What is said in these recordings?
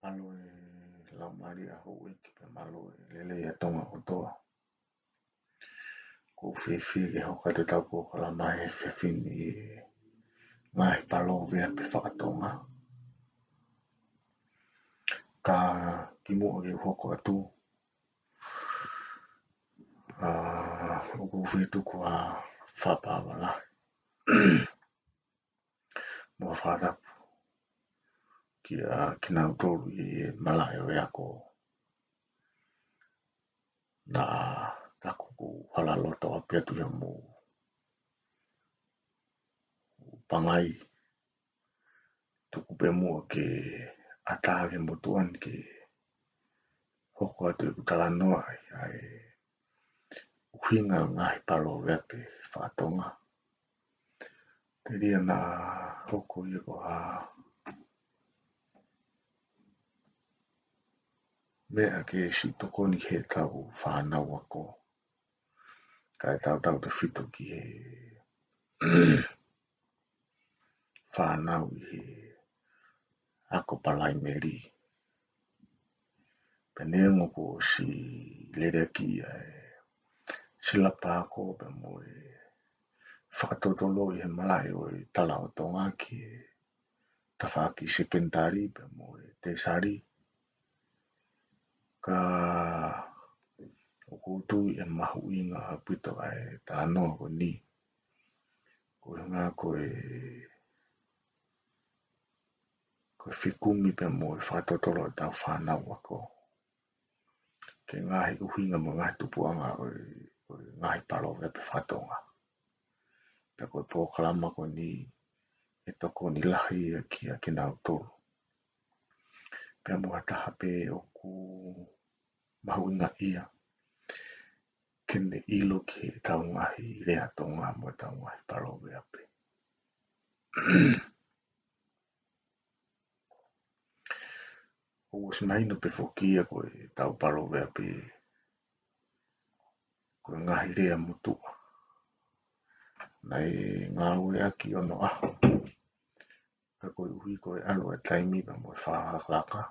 malo la maria ho ki pe malo lele ya tonga ho toa ko fifi ke ho ka te tau ko la mai fifi ni ngai palo vea pe whakatonga ka ki mua ke hoko atu o ko fitu ko a whapawala mua whatapu ki a kina utoru i malai o eako na taku ko halaloto a petu ya mo pangai tuku pe mua ke atage motuan ke hoko atu i kutala noa ai uhinga ngai palo vepe whakatonga te ria na hoko i ko a mea ke si tokoni he tau whanau ako kai tau te whito ki he whanau i he ako palai meri penengo ko si lere ki ai sila pako pe mo e whakatotolo i he malai o i tala o tonga ki e tawhaki sekentari pe mo e te sari ka o koutu i e mahu inga hapito ai tānoa ko ni ko ngā koe whikungi pe mo e whakatotolo i tau whanau ako ke ngahi uhinga mo ngahi tupuanga o ngahi palo vepe whakatonga pe koe pōkalama ko ni e toko ni lahi a ki a kina utoro pe mo hataha pe o ku mahu inga ia kene ilo ki e tau ngahi rea tonga mo e tau ngahi palo vepe o usmaino pe fokia ko e tau palo vepe ko ngahi rea mutua nei ngā ue aki ono aho ka koe uhi koe alo e taimi pa mo e whahaklaka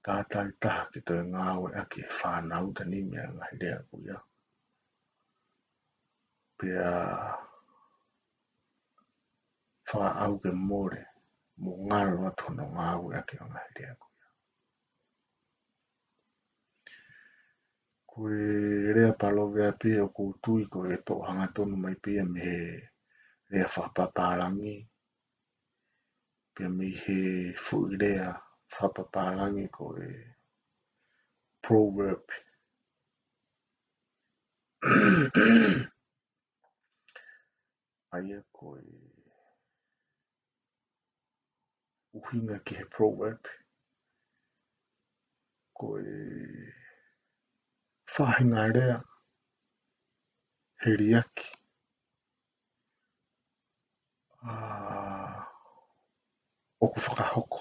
tātai taha ki toi ngā ue aki e whanau tani mea ngahi rea kuia pia wha au ke more mo ngaro atu no ngā ue aki o ngahi rea kuia koe rea palo vea pia o koutui ko e to hanga tonu mai pia me rea whapapalangi pia me he fui rea whapapalangi ko e proverb aia ko e uhinga ki he proverb ko e whahinga rea he riaki o ku whakahoko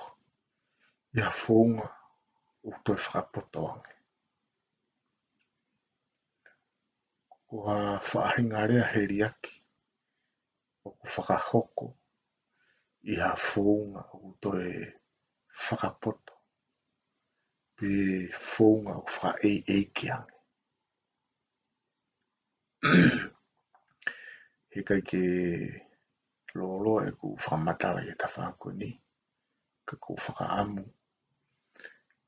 ia whonga o toi whakapotoange ko a whahinga rea he riaki o ku whakahoko ia whonga o toi whakapoto pe whonga o wha ei kiange he kai ke lolo e ku whamatala i ta whakoni ka ku whakaamu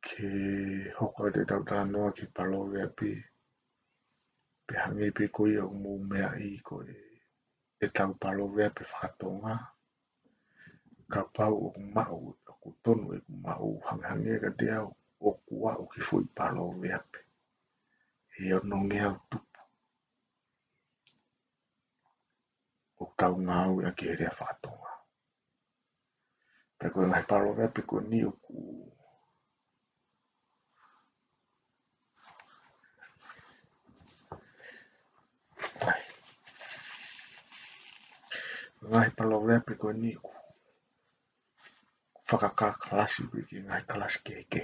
ke hoko te tautala noa ki palo vea pe hangi pe koe o mō mea i koe e tau palo vea pe whakatonga ka pau o mau o ku tonu e ku mau hangi e ka te au o kua o ki fui palo vea pe e o no ngea o tupu o tau ngau e ki rea whakatonga pe koe ngai palo vea pe koe ni o ku ngai palo vea pe koe ni ku whakaka kalasi pe ki ngai kalasi ke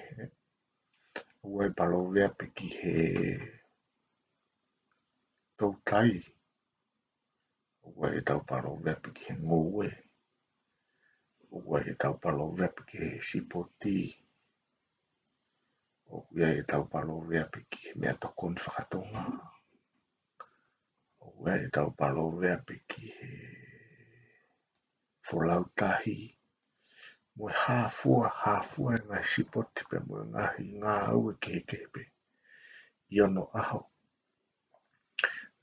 ua e palo vea pe ki he tau tai ua e tau palo vea pe ki he ngoue ua e tau palo vepe ke sipoti, o ia e tau palo vepe ke mea tokon whakatonga, o ia e tau palo vepe ki he wholautahi, moe hāfua e ngai sipoti pe moe ngahi ngā au e ke kepe, iono aho,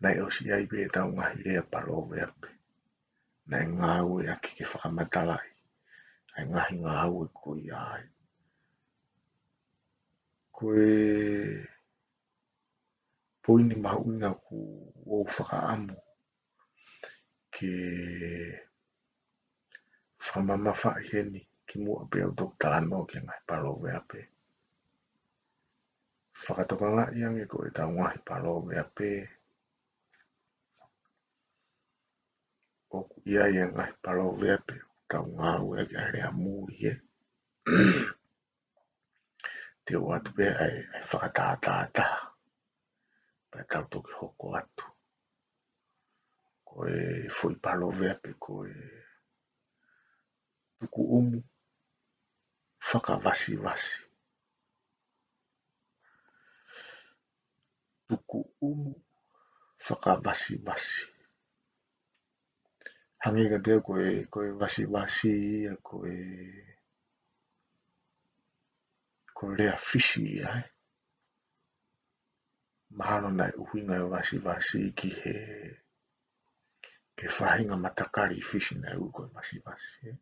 nei o si ai pe e tau ngahi rea palo vepe, nei ngā au e aki ke whakamatalai, ai ngahi ngā au e koi ai. Koe poini mahuinga ku o whakaamu ke whamamawha heni ki mua pe au dokta anō ki ngai palo vepe. Whakatokanga iange ko e tau ngahi palo vepe, o ku ia e ngai palo vepe, tau ngau e kia rea muri e. Te o atu pe ai whakatātāta, pe tau toki hoko atu. Ko e fui palo vepe, ko e tuku umu, whakawasi. Tuku umu, whakawasi. Hangi ka teo ko e wasi ia, ko rea fisi ia he. Mahalo nai uhinga e wasi ki he ke whahinga matakari fisi nai u ko e wasi he.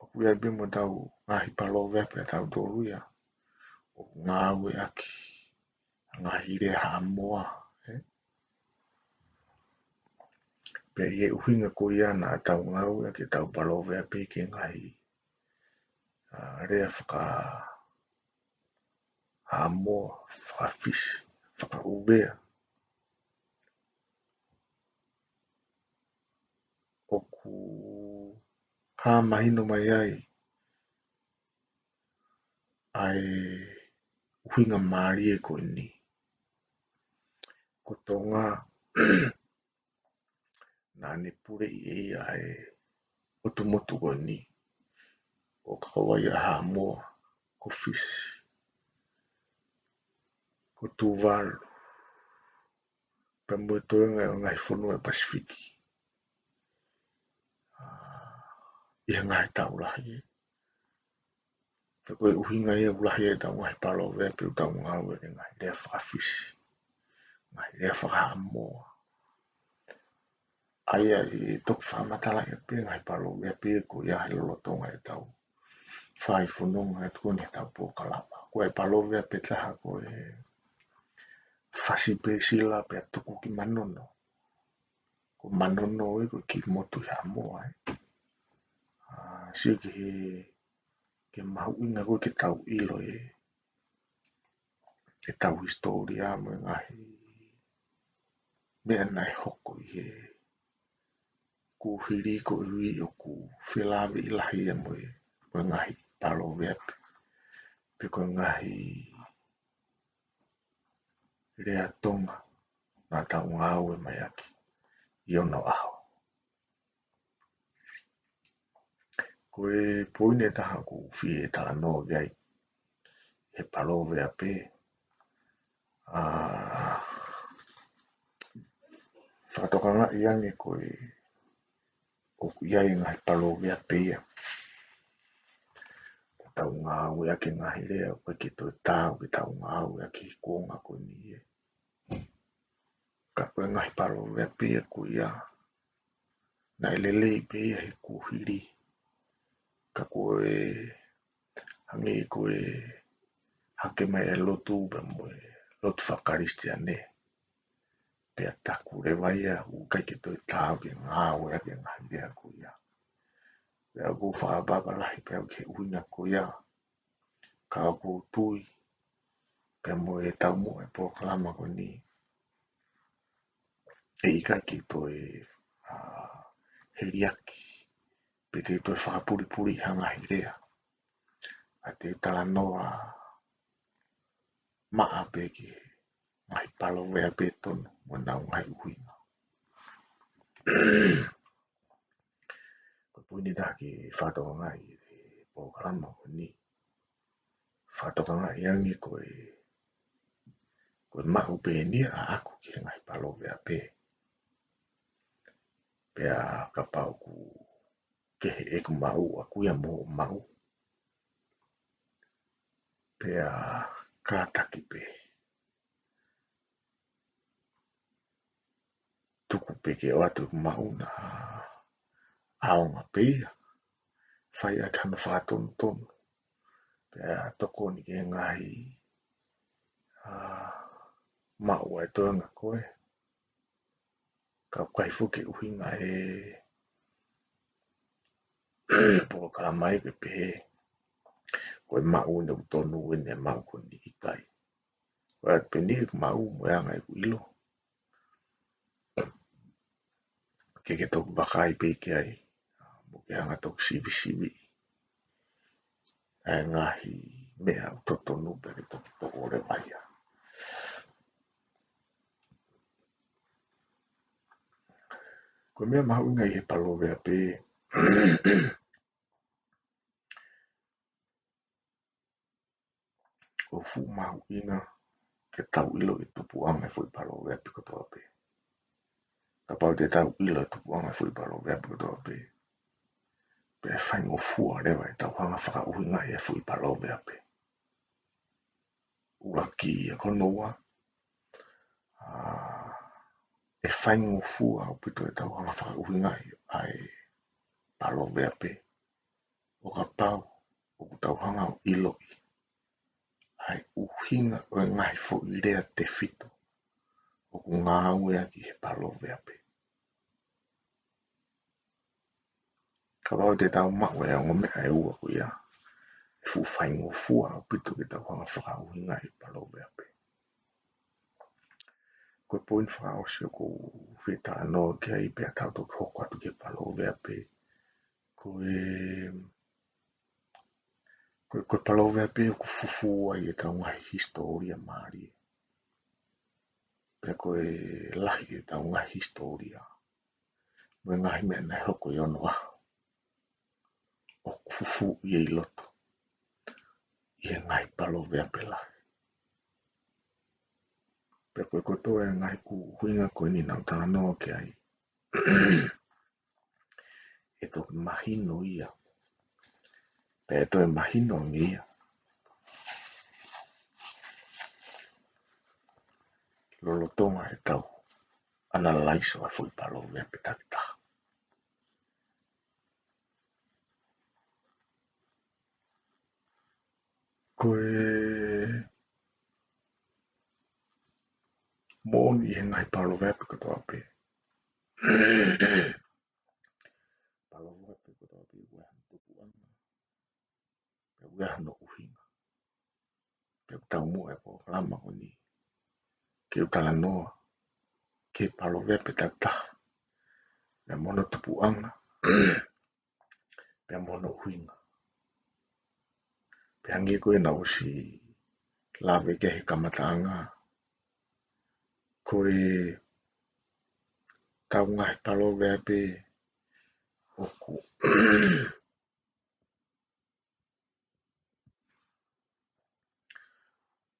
O kuia bimo tau ngahi palo vepe tau tōru ia, o ngā ue aki, ngahi rea haamoa, he. Pe ie uhinga ko ia na tau ngā ue aki tau palo vepe ke ngahi rea whaka haamoa, whaka fisi, whaka uvea. O ku mahino mai ai uhinga maari e ko ni. Ko tō ngā nā ne pure i ia e otumotu ko ni. O kawa ia haamoa, ko fisi, ko tūwalu, pe mui toenga o ngai whunu e Pasifiki. Ia ngai tau lahi e. Pe koe uhinga ia ulahi e tau ngai palo vepe u tau ngau e ngai rea whakafisi, ngai rea whakaamoa. Aia i toki whakamatala e pe ngai palo vepe ko ia he lolotonga e tau whai whununga e tukuni tau pōkalapa. Koe palo vepe taha ko e whasi pe sila pe tuku ki manono. Ko manono e ko ki motu ia moa e. Sio ki he ke mahu inga koe ke tau ilo e ke tau historia mo ngahi mea nai hoko i he ku hiri ko iwi o ku whilawe ilahi e mo ngahi palo vepe. Pe ko ngahi rea tonga nā tau ngau e mai aki i ono aho. Koe poine taha ku whi e tala no gai he palo vepe. Whakatokanga iange koe o ku iai ngahi palo vepe ia. Tau ngau e ake ngahi rea koe ki toi tāu ki tau ngau e ake kuonga koe ni e. Ka koe ngahi palo vepe ia koe ia. Na elelei pe ia he kuhiri. Ka koe hangi koe hake mai e lotu pe moe lotu whakaristia ne. Pea taku rewa ia u kai ki toi tāu ki ngau e ake ngahi rea koe ia. Pea ku whaababa lahi pea ke uina koe ia. Ka ku tui pe moe tau mo e pōkalama koe ni. E ika ki toi heriaki. Pe te toi whakapuri hanga hi rea. A te tala noa maa pe ki ngai palo vea pe tonu mo nau ngai uhinga. Ko puni dah ki whātoanga i pōkalama ko ni. Whātoanga i angi koe mahu pēnia a aku ki ngai palo vea pē. Pea ka pau ku kehe e ku mau a kuia mo mau. Pea kātaki pē. Tuku peke o atu ku mau na aonga pēia. Whai a kanu whātonu tonu. Pea toko ni ke ngahi mau e toanga koe. Ka kaifuke uhinga e polo kalamai ke pē. Koe mau ne utonu wene mau ko ni ikai. Koe at peni ku mau moanga e ku ilo. Ke toku bakai peke ai. Mo ke hanga toku sivi. E ngahi mea utotonu peke toku toko re vaia. Koe mea mahu ngai he palo vea pē. O fu mahu ina ke tau ilo i tupu anga e fui palo vea piko toa pē. Ka pau te tau ilo i tupu anga e fui palo vea piko toa pē. Pea whaingo fua rewa e tau hanga whaka uhi ngai e fui palo vea pē. Ua ki e konoa. E whaingo fua o pito e tau hanga whaka uhi ngai ai palo vea pē. O ka pau o ku tau hanga o ilo i. Ai uhinga o e ngai fo i rea te fito. O ku ngā ue ki he palo vea pē. Ka wau te tau maua e ongo mea e ua ku ia. E fu whaingo fua o pito ki tau hanga whakauhi ngai palo vea pē. Koe poin whakao si o ku whita anō kia i pēr tau toki hoko atu ki palo vea pē. Koe palo vea pē o ku fufu ai e tau ngahi historia maari. Pea koe lahi e tau ngahi historia. Mwe ngahi mea nei hoko i ono aho. O ku fufu i e loto. I e ngai palo vea pē lahi. Pea koe kotoa e ngai ku huinga koe ni nau tāno ke ai. E toki mahino ia. Pea e toi mahino ni ia. Lolotonga e tau. Ana laiso a fui palo vea pē takitaha. Koe mōni i he ngai palo vea pē katoa pē. Palo vea pē katoa pē ua hana tupu anga. Pea ua hana uhinga. Pea tau mua e po lama ko ni. Ke utala noa. Ke palo vea pē takitaha. Pea mono tupu anga. Pea mono uhinga. Pea ngi koe na usi lawe ke he kamata anga. Koe tau ngahi palo vea pē. Oku.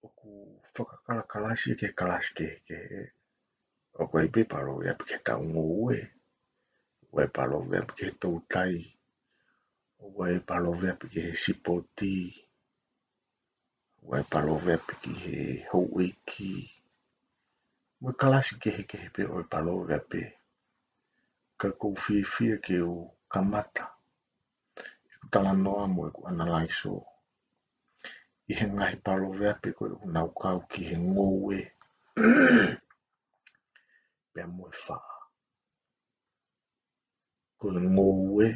Oku whakakala kalasi ke kalasi ke. Oku ai pē palo vea pē ke tau ngō ue. Ue palo vea pē ke tau tai. Ue palo vea pē ke he sipoti. Ue palo vea pē ki he hou eiki. Ue kalasi ke he pē oi palo vea pē. Ka kou fia ke o kamata. Tala noa mo e ku analaiso. I he ngahi palo vea pē koe u nau kau ki he ngoue. Pea mo e whaa. Koe ngoue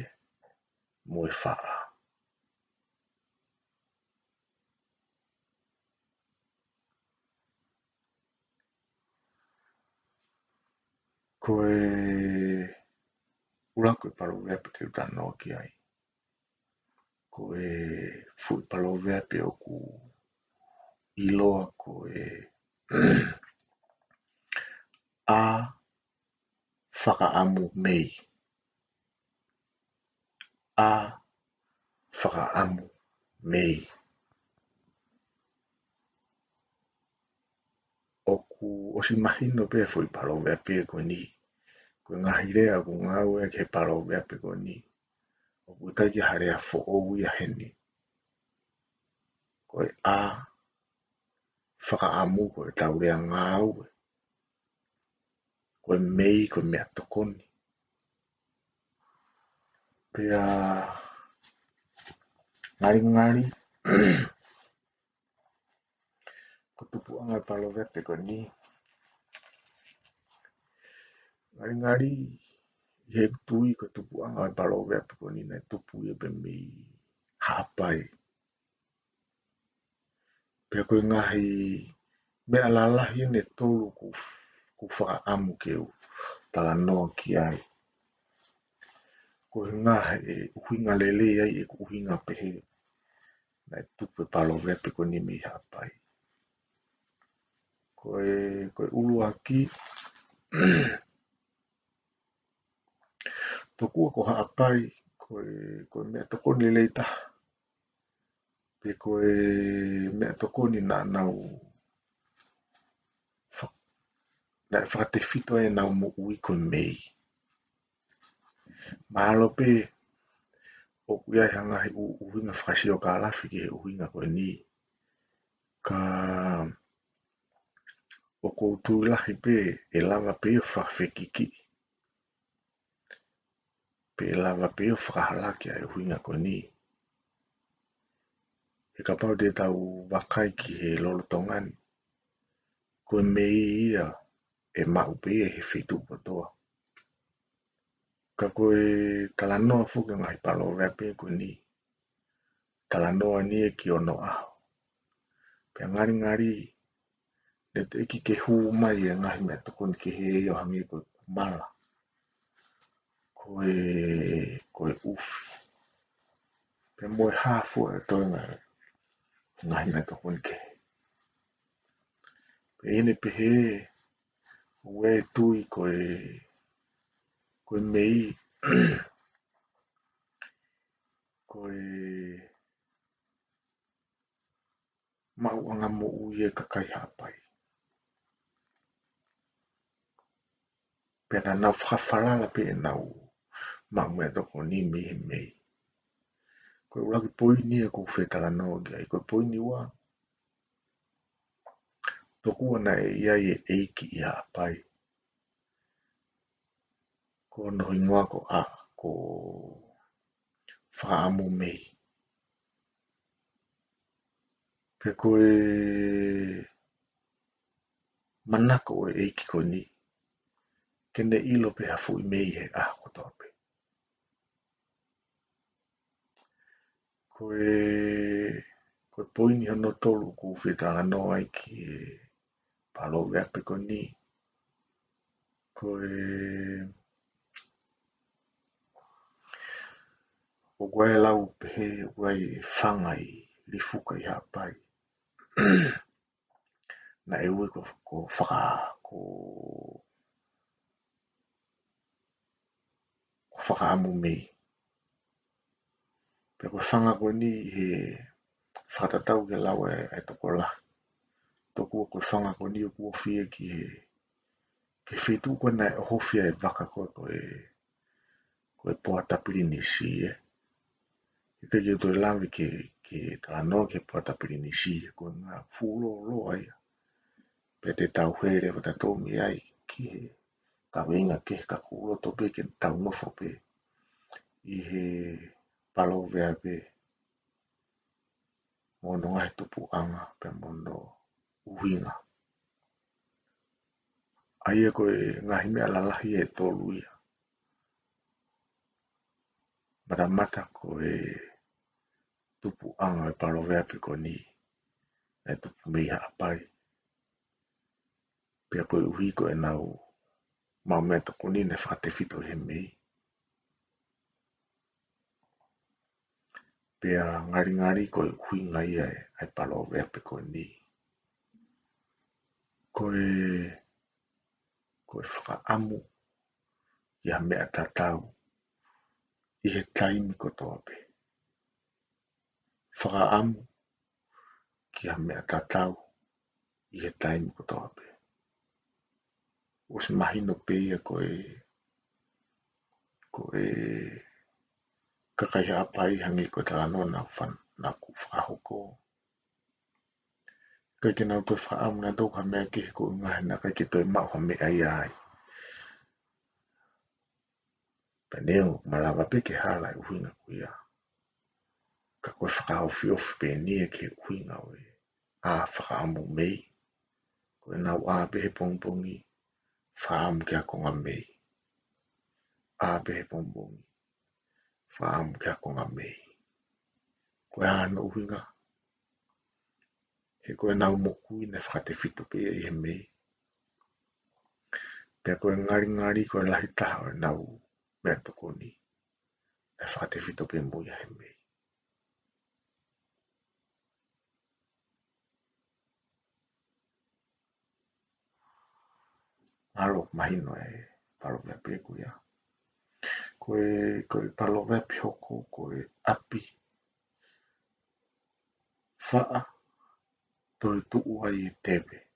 mo e whaa. Koe ula koe palo vea pē te utanoa ki ai. Koe fui palo vea pē o ku iloa koe a whaka amu mei. a whakaamu mei. Oku o si mahino pe foi palo vea pe ko ni. Ko ngahi rea ko ngau e ke palo vea pe ko ni. Oku taiki harea fo o ia heni. Ko a whakaamu ko e tau rea ngau e. Ko mei ko mea tokoni. Pea ngari ko tupu anga palo vea pe ko ni. Ngari he tui ko tupu anga palo vea pe ko ni na tupu e pe mei hapai. Pea koe ngahi mea lalahi ne tolu ku whakaamu keu tala noa ki ai. Koe ngahi e uhinga lele ai e ku uhinga pehe na tupu e palo vea pe ko ni mei hapai. Koe ulu aki tokua ko haapai koe mea tokoni leita. Pe koe mea tokoni na nau na whakate whito e nau mo ui koe mei. Mahalo pe o kuia hangahi uhinga whakasio ka alafi ki he uhinga koe ni. Ka o koutu lahi pe e lava pe o whawhekiki. Pe e lava pe o whakahalaki a e uhinga koe ni. E ka pau te tau wakai ki he lolo tongani. Koe mei ia e mau pe e he whitu potoa. Ka koe talanoa fuke ngahi palo vea pe koe ni. Talanoa ni e ki ono aho. Pea ngari ne te eki ke hū mai e ngahi mea tokoni ke he eo hangi koe kumala. Koe ufi. Pea moe hafu e toi ngahi mea tokoni ke he. Pe ene pe he ue tui koe mei koe mau anga mo uie kakai hapai. Pea na nau whakawhalala pe e nau mau mea tokoni mei he mei. Koe ulaki poini e kou whetala nogi ai. Koe poini ua. Tokua na e iai e eiki i hapai. Ko no ingoa ko a ko whaamu mei. Pe koe manako e eiki ko ni. Kene ilo pe hafu i mei he ko tope. Koe poini hano tolu kou whetala no ai ki e palo vea pe ko ni. Koe o guai lau pehe guai whangai li fuka i hapai. Na e ue ko whakaamu mei. Pe koe whanga koe ni he whakatatau ke lau e toko la. Tokua koe whanga koe ni o kua whie ki he ke whetu koe na e hofia e waka koe poa tapiri ni si e. Ite ki toi lawe ke tānoa ke poa tapiri ni si e koe ngā fulo lo ai. Pe te tau here wata tōmi ai ki he tau inga ke ka kulo tope ke tau nofo pe. I he palo vea pe mono ngai tupu anga pe mono uhinga. Aia koe ngahi mea lalahi e tolu ia. Mata koe tupu anga e palo vea pe ko ni. E tupu mei haapai. Pea koe uhi koe nau mau mea toko ni ne whakate whito he mei. Pea ngari koe uhi ngai ai palo vea pe ko ni. Koe whakaamu ia mea tatau i he taimi kotoa pe. Whakaamu ki a mea tatau i he taimi kotoa pe. O se mahino pe ia ko e kakai hapai hangi ko ta anona na ku whakahoko. Kai ke nau toi whaamu na tau ka mea ki ko ngahe na kai ke toi mau ha mea ai. Peneo malawa pe ke hala i uhinga kuia. Ka koe whakahawhi ofi pe nia ke uhinga oe. A whakaamu mei. Koe nau a behe pongpongi. Whaamu kia konga mei. A behe pongpongi. Whaamu kia konga mei. Koe hana uhinga. He koe nau mokui ne whakate whitu pe i he mei. Pea koe ngari koe lahi taha o nau mea tokoni. Ne whakate whitu pe mui he mei. Alo mahino e palo mea pe kuia. Koe palo mea pi hoko koe api. Whaa toi tuu ai e tewe.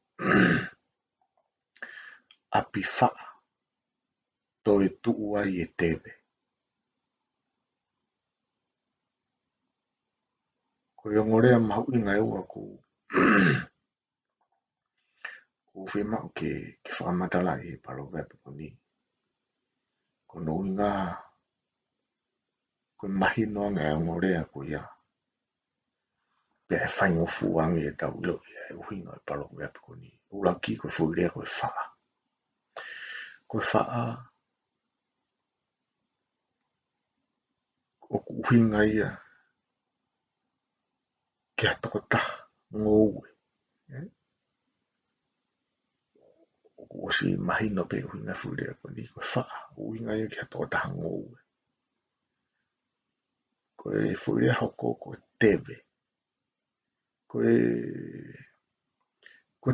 Api whaa toi tuu ai e tewe. Koe ongorea mahu inga e ua ku whimau ke whakamatala i palo mea pe koni. Kono inga koe mahino anga e ongorea ku ia. Pea e whaingo fuangi e tau ilo i e uhinga e palo mea pe koni. Ula ki koe fuirea koe whaa. Koe whaa o ku uhinga ia ke atoko taha ngouwe. O si mahino pe uhinga fuirea koni koe whaa. Uhinga ia ke atoko taha ngouwe. Koe fuirea hoko koe tewe. Koe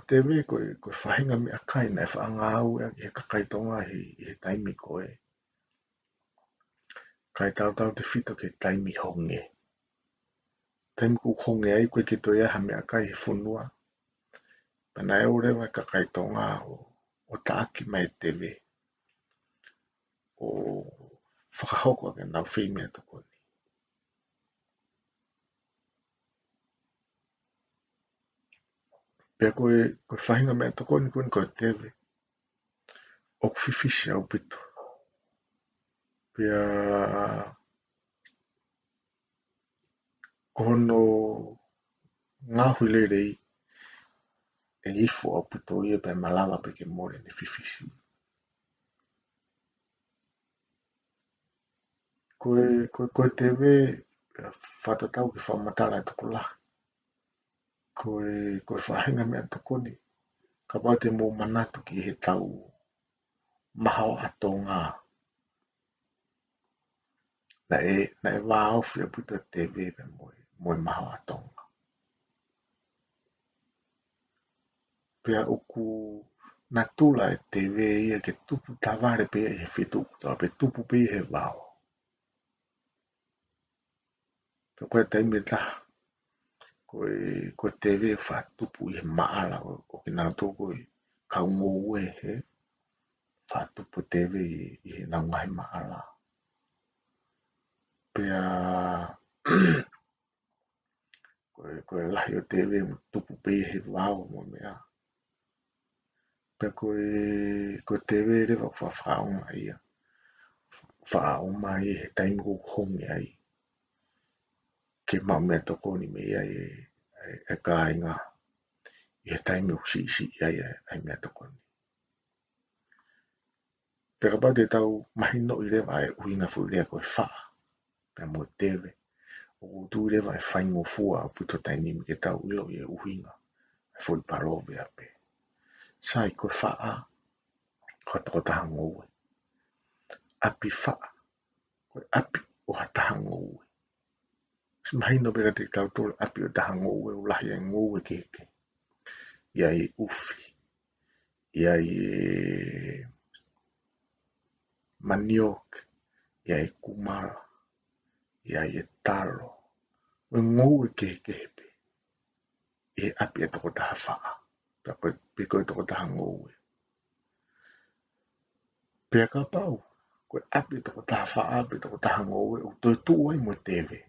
tewe koe whahinga mea kaina e whaanga au ea ki he kakaitonga i he taimi koe. Kai tau te whito ke taimi honge. Taimi ku honge ai koe ki toi aha mea kai he whunua. Pana e urewa kakaitonga o taaki mai tewe. O whakahoko ake nau whimea tokoni. Pea koe whahinga mea tokoni koe tewe. O whiwhisi au pito. Pea kono ngā huile rei e ifo au pito ia pe malawa pe ke more ni whiwhisi. Koe tewe whatatau ki whamatara e toko lahi. Koe whahinga mea tokoni. Ka pau te mō manatu ki he tau mahao ato ngā. Na e wā awhi a puta tewe pe moe mahao ato ngā. Pea uku na tula e tewe ia ke tupu taware pe he whitu kutoa pe tupu pe he wao. Pe koe taimi taha. Koe tewe wha tupu i he maala o ki nā tōko i kaungo ue he. Wha tupu tewe i he nau ngahi maala. Pea koe lahi o tewe tupu pe he wao mo mea. Pea koe tewe rewa whaonga ia. Whaonga ia he taimi kou hongi ai. Ke mau mea toko ni me ia e kāinga. I he taimi o si ai mea toko ni. Pea ka pau te tau mahino i rewa e uhinga fuirea koe whaa. Pea mo tewe. O tu rewa e whaingo fua o puto taimi mi ke tau ilo i e uhinga. E fui parowe ape. Sai koe whaa. Koe toko taha ngouwe. Api whaa. Koe api o ha taha ngouwe. Si mahino peka te tau tole api o taha ngouwe o lahi e ngouwe keke. Ia i ufi. Ia i maniok. Ia i kumara. ia e talo. O ngou e ke pe. E api e toko taha whaa. Pe koe toko taha ngou e. Pea ka pau. Koe api toko taha whaa, pe toko taha ngou e. O toi tu ai mo tewe.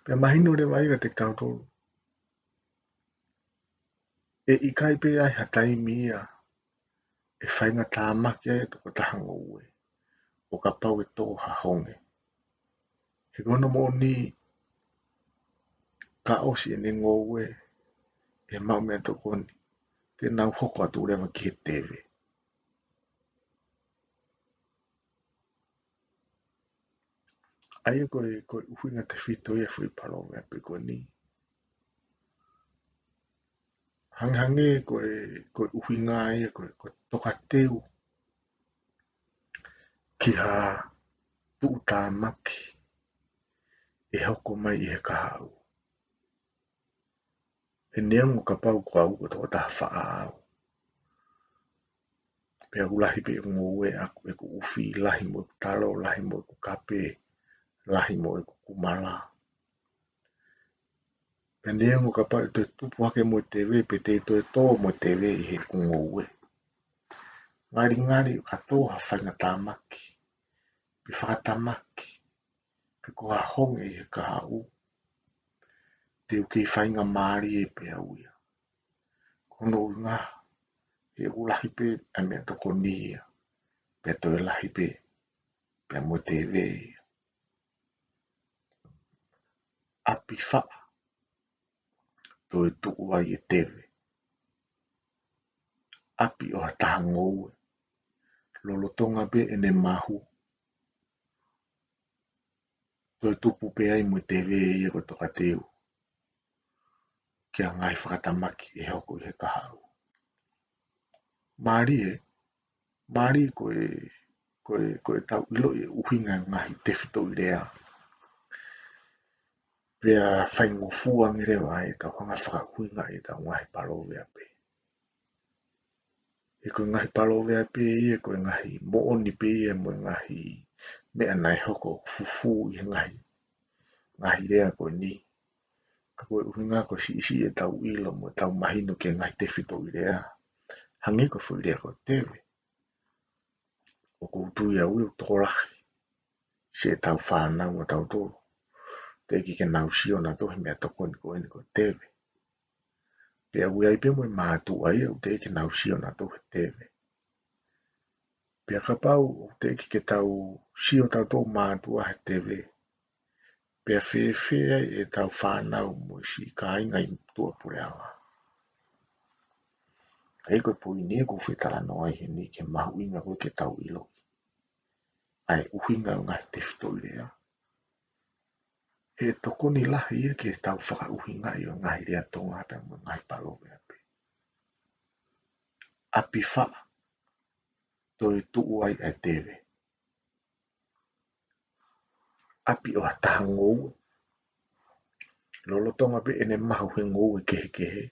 Pea mahino re waiga te kautoro. E ikai pe ai hatai mia. E whainga tā maki ai toko taha ngou e. O ka pau e tō ha honge. He kono mo ni ka osi e ne ngou e. E mau mea toko ni. Te nau hoko atu rewa ki he tewe. Aia koe uwhinga te whito ia whui paro mea pe koe ni. Hanghange koe uwhinga ia koe toka teu. Ki ha tuu tā maki. E hoko mai i he kahau. He neango ka pau kua uko toko taha wha au. Pea ulahi pe ngou e aku e ku uwhi lahi mo e ku talo, lahi mo e ku kape, lahi mo e ku kumala. Pea neango ka pau e te tupu hake mo te we pe te to e tō mo te we i he ku ngou e. Ngari ka tō ha whainga tā maki. Pe whakatamaki. Pe ko ha honge i he kahau. Te uke i whainga maari e pe auia. Kono u ngā. E ulahi pe a mea toko ni ia. Pe to e lahi pe. Pe mo te we ia. Api wha. To e tuku ai e tewe. Api o ha taha ngou e. Lolotonga pe e ne mahu. To e tupu pe ai mo te we ia ko toka teu. Kia ngai whakatamaki e hoko i he kahau. Māri e. Māri koe tau ilo e uhinga ngahi te whito i rea. Pea whaingo fuang i rewa e tau hanga whaka uhinga e tau ngahi palo wea pe. E koe ngahi palo wea pe e koe ngahi mooni pe e mo ngahi mea nai hoko fufu i ngahi. Ngahi rea koe ni. Ka koe uhinga koe si isi e tau ilo mo tau mahino ke ngahi te whito i rea. Hangi ko fu rea koe tewe. O koutu ia ui o toko lahi. Se tau whanau o tau tō. Te ki ke nau sio na tohi mea toko ni ko tewe. Pea ui ai pe mo i mātu ai au te ki nau sio na tohi tewe. Pea ka pau o te ki ke tau sio tau tō mātu a he tewe. Pea whewhea e tau whanau mo i si ka inga i tua pureanga. Hei koe pui ni e ku whetara no ai he ni ke mahu inga koe ke tau ilo. Ai uhinga o ngahi te whito i rea. He toko ni lahi e ke tau whaka uhinga i o ngahi rea tonga pe mo ngahi palo mea pe. Api wha. Toi tuu ai e tewe. Api o hataha ngou. Lolotonga pe ene mahu he ngou e kehe.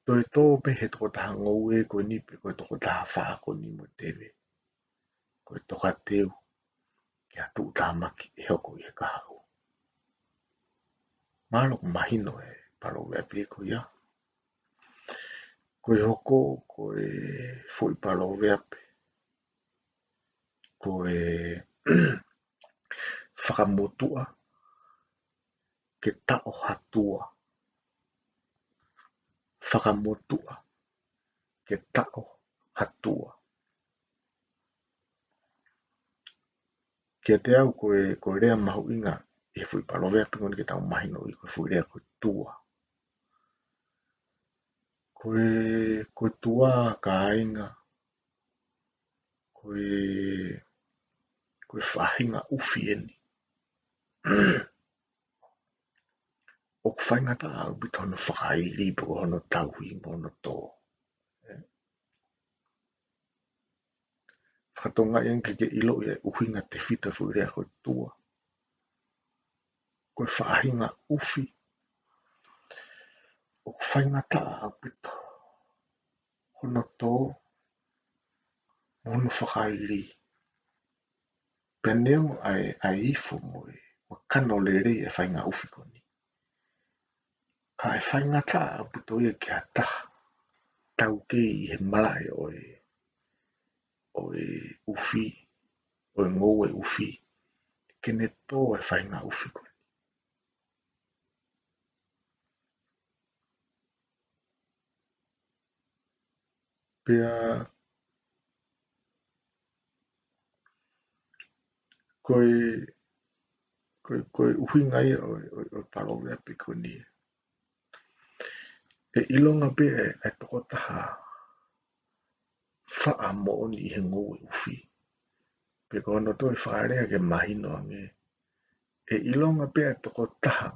Toi tō pe he toko taha ngou e koe ni pe koe toko taha wha ko ni mo tewe. Koe toka teu. Ki a tuu taha maki e hoko i he kahau. Māloko mahino e palo mea pe ko ia. Koe hoko, koe fui palo mea pe. Koe whakamotua. Ke tao hatua. Whakamotua. Ke tao hatua. Kia te au koe rea mahu inga. E fui palo mea pe ngoni ke tau mahino i koe fui rea koe tua. Koe tua ka inga. Koe whahinga ufi eni. O ku whainga ta au bito hono whakairi po hono tauhi mo hono tō. Whakatonga ian ke ilo i uhinga te whita fui rea koe tua. Koe whahinga ufi. O ku whainga ta au bito hono tō. Hono whakairi. peneo ai ifo mo kano le rei e whainga uwhi koni. Ka e whainga ta a puto ia ki a taha. Tau kei he malai o e uwhi, o e ngou e uwhi. Kene tō e whainga uwhi koni. Pea koe uwhi ngai o palore api koni. E ilonga pe e toko taha wha mo oni i he ngou e uwhi. Pe kono toi whaarea ke mahino ange. E ilonga pe e toko taha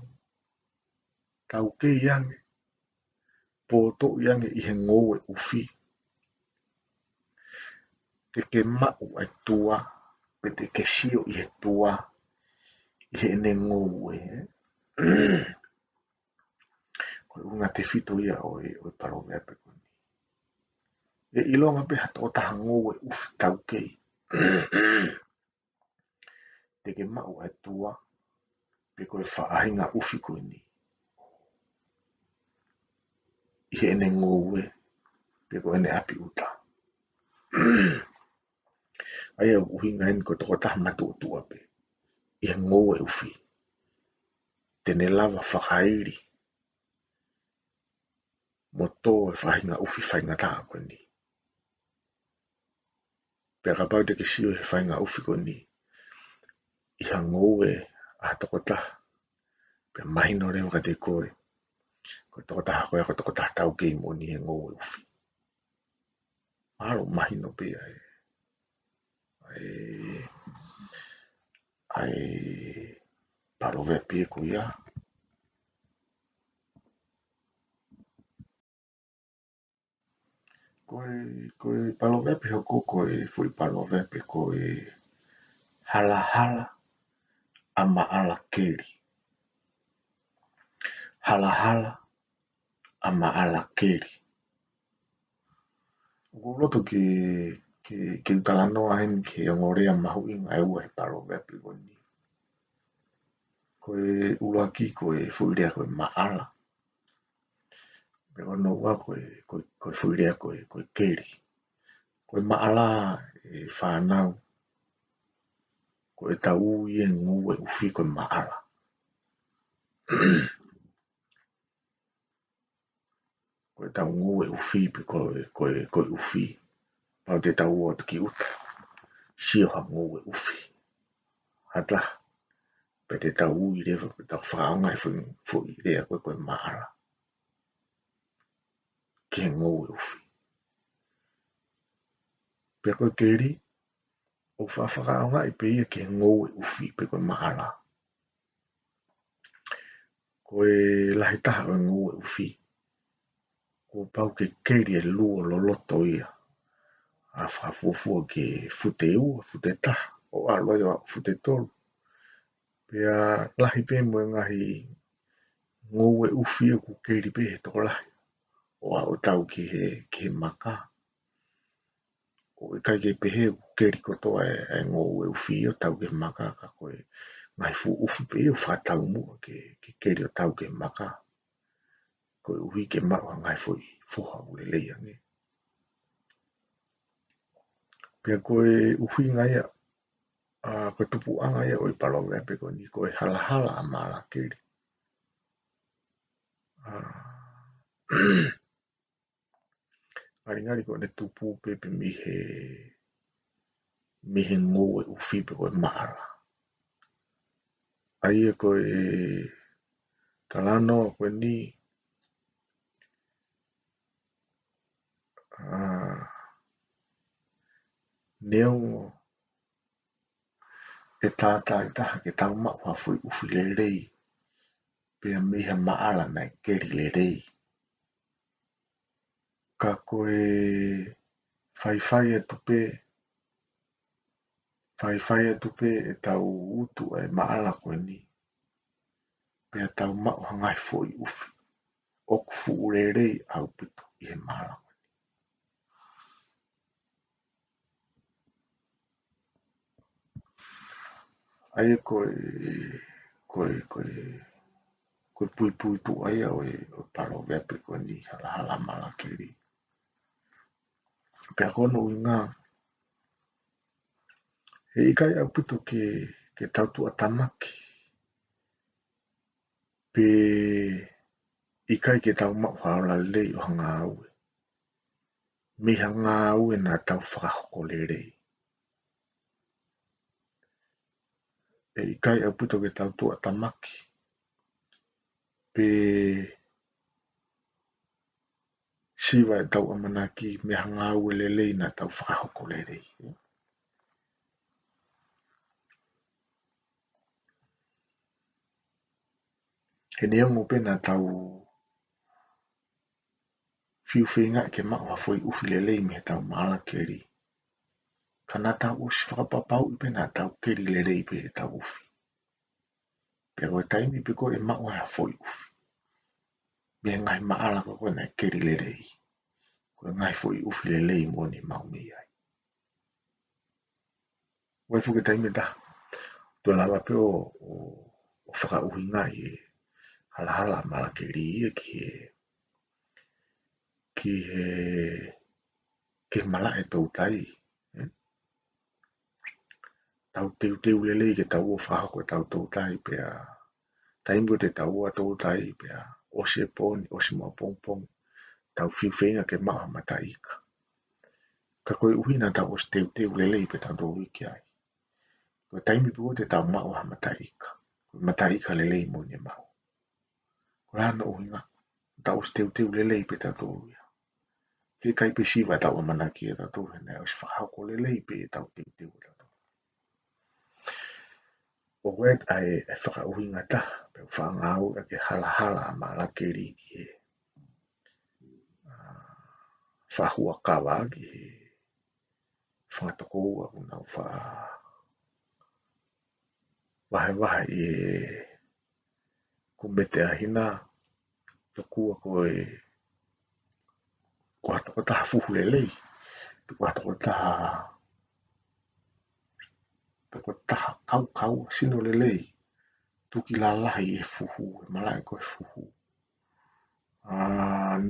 tau ke iange. Po to iange i he ngou e uwhi. Te ke mau ai tua. Pe te ke sio i he tua. I he ne ngou e. Koe unga te whito ia o e palore api koni. E ilonga pe ha toko taha ngou e uwhi tau kei. Te ke mau ai tua. Pe koe whaahinga uwhi koe ni. I he ene ngou e. Pe koe ene api uta. Aia uhinga en koe toko taha matu o tua pe. I he ngou e uwhi. Tene lava whakairi. Mo tō e whahinga uwhi whainga taha koe ni. Pe ka pau te ke sio he whainga uwhi koe ni. I ha ngou e a toko taha. Pe mahino reo ka te koe. Koe toko taha koe a koe toko taha tau kei mo ni he ngou e uwhi. Mahalo mahino pe ai. Ai palove pe koe ia. Koe palove pe hoko koe fui palove pe koe hala hala ama ala keri. Hala hala ama ala keri. Uloto ke utalanoa hen ke ongorea mahu inga e ua he palove pe koni. Koe uaki koe fuirea koe maala. Pe ono ua koe fuirea koe keri. Koe maala e whanau. Koe tau ie ngu e uwhi koe maala. Koe tau ngu e uwhi pe koe uwhi. Pau te tau o te ki uta. Sio ha ngu e uwhi. Hata. Pe te tau ui rewa pe tau whaonga e fui rea koe maala. Ke ngu e uwhi. Pe koe keri. O whawhakaonga i pe ia ke ngu e uwhi pe koe maala. Koe lahi taha o ngu e uwhi. Ko pau ke keri e luo loloto ia. A whafufua ke fute ua, fute taha. O aloa ia fute tolu. Pea lahi pe mo ngahi ngu e uwhi o ku keri pe he toko lahi. O a o tau ki he maka. O e kai ke pehe ku keri kotoa e ngu e uwhi o tau ke maka ka koe. Ngai fu uwhi pe o whatau mua ke keri o tau ke maka. Koe uwhi ke mau ngai fu fuha ule leia nge. Pea koe uwhi ngai koe tupu anga ia o i palonga pe koni koe hala hala a mala keri. Ngari koe ne tupu pepe mihe ngu e uwhi pe koe mala. Aie koe talano koe ni neongo e tata i taha ke tau mau hawhui uwhi le rei. Pea miha maala nai keri le rei. Ka koe whaiwhai e tupe e tau utu e maala koe ni. Pea tau mau hangai fwoi uwhi. Oku fu ure rei au pito i he maala. Ai koe pui tu ai o palo vepe koe ni hala mala kiri. Pea kono inga he ikai au puto ke tau tu atamaki. Pe ikai ke tau mau haola lei o hanga aue. Me hanga aue na tau whakahoko le rei. E ikai au puto ke tau tu atamaki. Pe siwa e tau amanaki me hanga aue le lei na tau whakahoko le rei. He nea ngō pena tau fiu whenga ke mau ha foi ufi le lei me tau maala keri. Kana tau o si whakapapau i pena tau keri le rei pe tau ufi. Pea koe taimi pe koe e mau ha foi ufi. Me ngai maala ko koe na keri le rei. Koe ngai foi ufi le lei mo ni mau mei ai. Wai fuke taimi ta. Tua lawa pe o whaka uhi ngai e hala mala keri e ki he mala e tau tai. Tau teu le lei ke tau o whahako e tau tau tai pea. Taimbo te tau a tau tai pea. O se poni, o se mua pong pong. Tau fiu whenga ke maha mata ika. Ka koe uhina tau o se teu le lei pe tau tau wiki ai. Koe taimi pe te tau mao ha mata ika. Koe mata ika le lei mo ni mao. Koe hana uhinga. Tau o se teu le lei pe tau tau wiki. Ke kai pe siwa tau amana ki e tau tau hene. O se whahako le lei pe tau teu tau. O wet ai e whakauhinga ta, pe whangau a ke hala ma la keri ki he whahua kawa ki he whatako ua una wahe i kumete a hina tokua koe hatako taha fuhu le lei, hatako taha kau sino le lei, tuki la lahi e fuhu, e malai koe fuhu.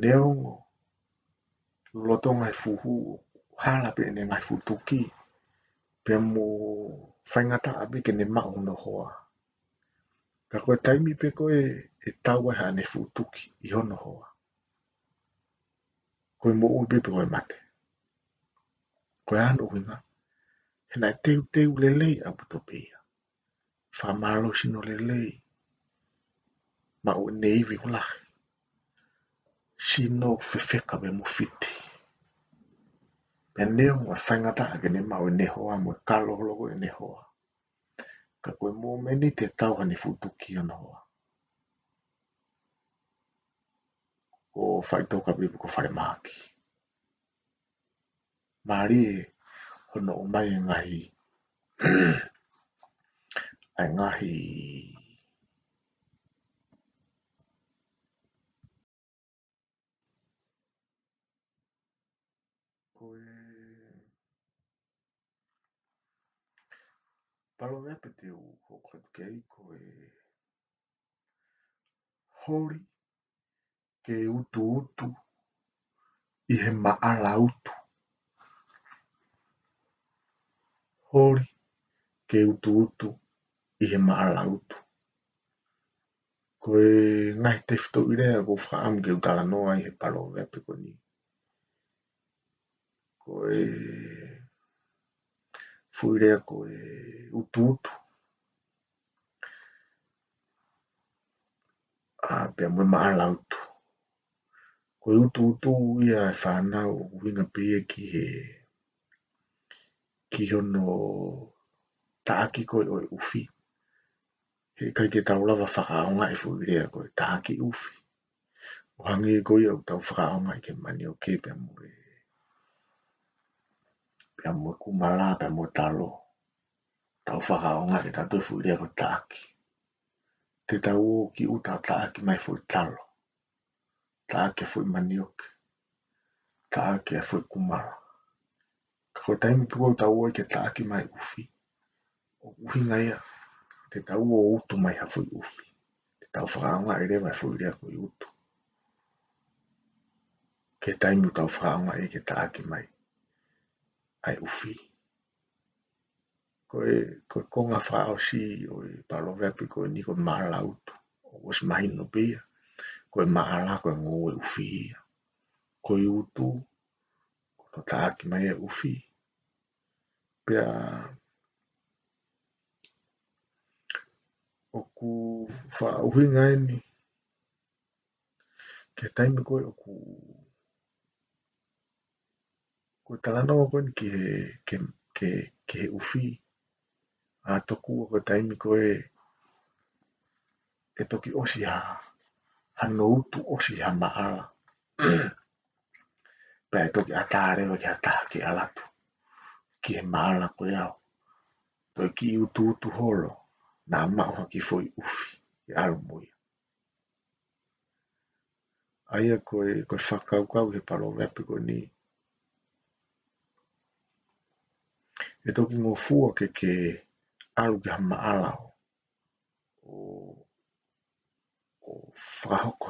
Neongo, lotonga e fuhu, hala pe ne ngai futuki, pe mo whaingata abe ke ne mao no hoa. Ka koe taimi pe koe e taua ha ne futuki i hono hoa. Koe mo ui pepe koe mate. Koe anu winga. Hena teu le lei a puto pia. Whamalo sino le lei. Ma o neivi ulahi. Sino fefeka me mo fiti. Pe neo mo whaingata ake ne mao e ne hoa mo kalo logo e ne hoa. Ka koe mo meni te tau ha ne futuki hono hoa. O whaitoka bibu ko whare maki. Mari hono o mai ngahi ai ngahi koe palo vepe te u hokat kei koe hori ke utu i he maala utu. Hori ke utu i he maala utu. Koe ngahi te whito i rea ko whaamu ke utala noa i he palo vepe ko ni. Koe fui rea koe utu. Pea mwe maala utu. Koe utu ia e whanau winga pia ki hono taaki koe oi ufi. He kai ke tau lava whakaonga e fui rea koe taaki ufi. O hangi koe au tau whakaonga i ke mani o ke pea mwe kumala pea mwe talo. Tau whakaonga e tatu e fui rea koe taaki. Te tau o ki uta taaki mai fui talo. Taaki e fui mani o ke. Taaki e fui kumala. Ka koe taimi puko tau o ke taaki mai ufi. O uhi ngai a. te tau o utu mai hafui ufi. Te tau whakaonga i rewa fui rea koe utu. Ke taimu tau whakaonga e ke taaki mai. Ai ufi. Koe konga whakao si o i palo vepi koe ni koe maala utu. O was mahino pia. Koe maala koe ngō e ufi ia. Koe utu. Koe taaki mai e ufi. Pea oku whaauhinga eni. Ke taimu koe oku koe talanoa koe ni ke he ufi. A toku o koe taimi koe e toki osi ha no utu osi ha maala. Pea e toki atarewa ki ha taha ki alatu. Ki he maala koe au. Toi ki utu holo. Nā maua ki foi ufi. I alu mui. Aia koe whakaukau he palo vepi koe ni. E toki ngō fua ke alu ki ha maala o whahoko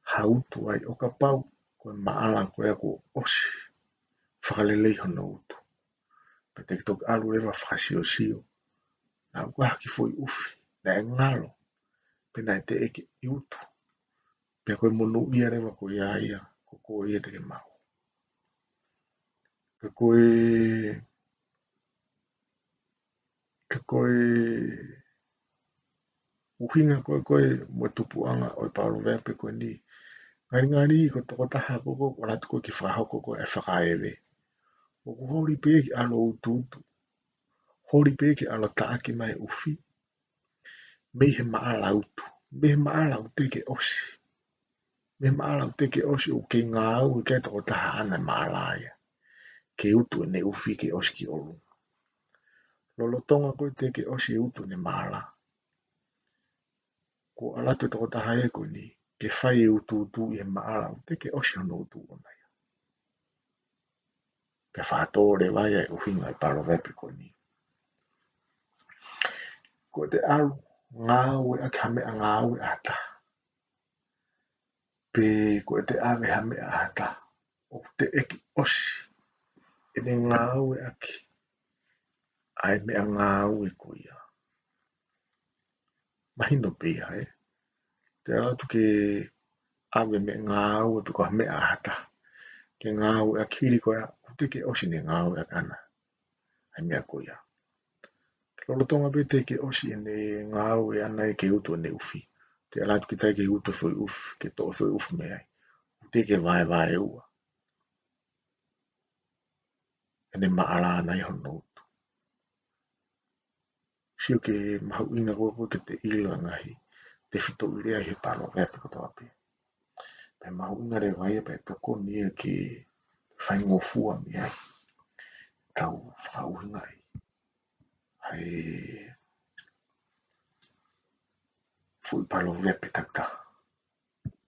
ha utu ai o ka pau koe maala koe a ko osi. Whakalelei hono utu. Pe te toki alu ewa whakasio sio. Nā ukaha ki foi ufi. Nā e ngalo. Pe nā te eke i utu. Pe koe monu ia rewa koe ia. Ko koe ia te ke mau. Ke koe uhinga koe mo tupuanga o i palo vepe koe ni. Ngari ko toko taha koko o ratu koe ki whahoko koe e whakaewe. O ku hori pe ki alo utu. Hori pe ki alo taaki mai ufi. Mei he maala utu. Mei he maala u teke osi. Mei he maala u teke osi o ke ngā au i kai toko taha ana maala ia. Ke utu e ne ufi ke osi ki olu. Lolo tonga koe teke osi e utu ne maala. Ko alatu toko taha e koe ni. Ke whai e utu i he maala u teke osi hono utu o nei. Pe whaatore vai e uhinga i palo vepi koe ni. Ko te alu ngā ue a ka mea ngā ue ata. Pe ko te ave ha mea ata. O te eki osi. E ne ngā ue aki. Ai mea ngā ue ko ia. Mahino pia e. Te alatu ke ave mea ngā ue pe ko ha mea ata. Ke ngā ue a kiri ko ia. O te ke osi ne ngā ue a kana. Ai mea ko ia. Lolo tonga pe te ke osi e ne ngā ue ana e ke utu e ne ufi. Te alatu ki tai ke utu foi ufi. Ke to foi ufi mea. O te ke vai ua. E ne maala ana i hono utu. Sio ke mahu inga koe ke te ilo ngahi. Te whito urea he palo vepe ko toa pe. Pe mahu inga re vai e pe toko ni e ke whaingo fua mi ai. Tau whakau ngai. Ai fui palo vepe takta.